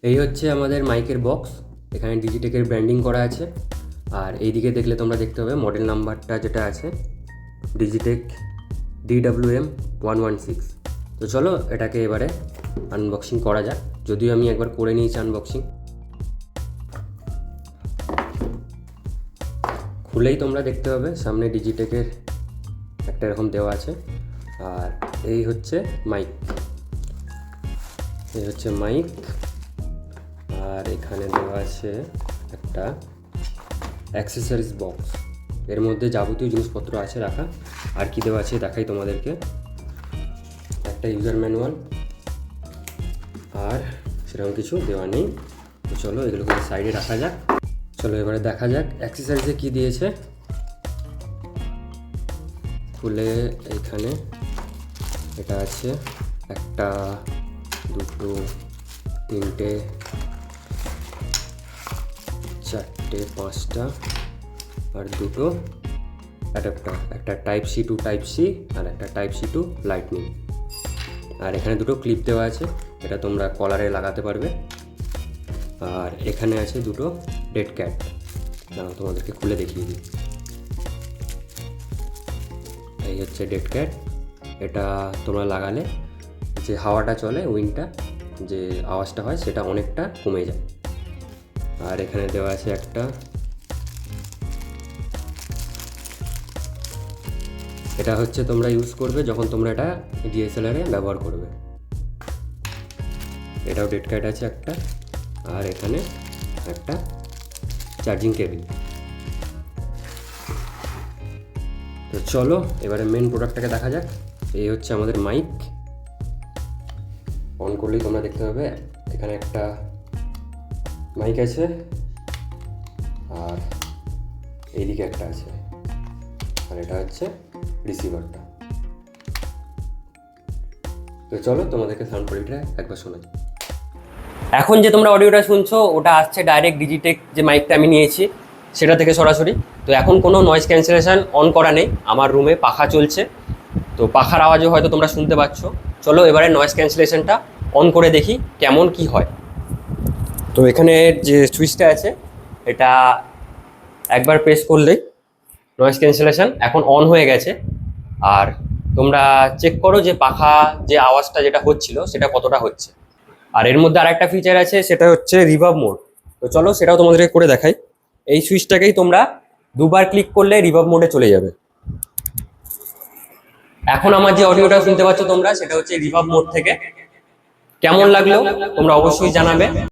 এই হচ্ছে আমাদের মাইকের বক্স। এখানে ডিজিটেকের ব্র্যান্ডিং করা আছে। আর এইদিকে দেখলে তোমরা দেখতে পাবে মডেল নাম্বারটা যেটা আছে ডিজিটেক DWM116। তো চলো এটাকে এবারে আনবক্সিং করা যাক, যদিও আমি একবার করে নিয়েছি আনবক্সিং। খুলেই তোমরা দেখতে পাবে সামনে ডিজিটেকের একটা এরকম দেওয়া আছে। আর এই হচ্ছে মাইক, এই হচ্ছে মাইক। আর এখানে দেওয়া আছে একটা অ্যাক্সেসরিজ বক্স, এর মধ্যে যাবতীয় জিনিসপত্র আছে রাখা। আর কি দেওয়া আছে দেখাই তোমাদেরকে, একটা ইউজার ম্যানুয়াল, আর সেরকম কিছু দেওয়া নেই। তো চলো এগুলোকে সাইডে রাখা যাক। চলো এবারে দেখা যাক অ্যাক্সেসরিজে কি দিয়েছে। খুলে এইখানে এটা আছে একটা, দুটো, তিনটে, চারটে, পাঁচটা, আর দুটো অ্যাডাপ্টার, একটা type C to type C আর একটা টাইপ সি টু লাইটনিং। আর এখানে দুটো ক্লিপ দেওয়া আছে, এটা তোমরা কলারে লাগাতে পারবে। আর এখানে আছে দুটো ডেড ক্যাট, তোমাদেরকে খুলে দেখিয়ে দিই। এই হচ্ছে ডেড ক্যাট, এটা তোমরা লাগালে যে হাওয়াটা চলে, উইন্ডটা যে আওয়াজটা হয় সেটা অনেকটা কমে যায়। আর এখানে দেওয়া আছে একটা, এটা হচ্ছে তোমরা ইউজ করবে যখন তোমরা এটা DSLR-এ ব্যবহার করবে। এটাও ডেড ক্যাট আছে একটা। আর এখানে একটা চার্জিং কেবিল। তো চলো এবারে মেন প্রোডাক্টটাকে দেখা যাক। এই হচ্ছে আমাদের মাইক। অন করলেই তোমরা দেখতে পাবে এখানে একটা মাইক আছে, আর এইদিকে একটা আছে, আর এটা হচ্ছে রিসিভারটা। তো চলো তোমাদেরকে সাউন্ড কোয়ালিটিটা একবার শোনা যায়। এখন যে তোমরা অডিওটা শুনছো ওটা আসছে ডাইরেক্ট ডিজিটেক যে মাইকটা আমি নিয়েছি সেটা থেকে সরাসরি। তো এখন কোনো নয়েজ ক্যান্সেলেশন অন করা নেই, আমার রুমে পাখা চলছে, তো পাখার আওয়াজও হয়তো তোমরা শুনতে পাচ্ছ। চলো এবারে নয়েজ ক্যান্সেলেশনটা অন করে দেখি কেমন কি হয়। তো এখানে যে সুইচটা আছে এটা একবার প্রেস করলেই নয়েজ ক্যান্সেলেশন এখন অন হয়ে গেছে। আর তোমরা চেক করো যে পাখা যে আওয়াজটা যেটা হচ্ছিল সেটা কতটা হচ্ছে। আর এর মধ্যে আরেকটা ফিচার আছে, সেটা হচ্ছে রিভার্ব মোড। তো চলো সেটাও তোমাদেরকে করে দেখাই। এই সুইচটাকেই তোমরা দুবার ক্লিক করলে রিভার্ব মোডে চলে যাবে। এখন আমার যে অডিওটা শুনতে পাচ্ছ তোমরা সেটা হচ্ছে রিভার্ব মোড থেকে। কেমন লাগলো তোমরা অবশ্যই জানাবে।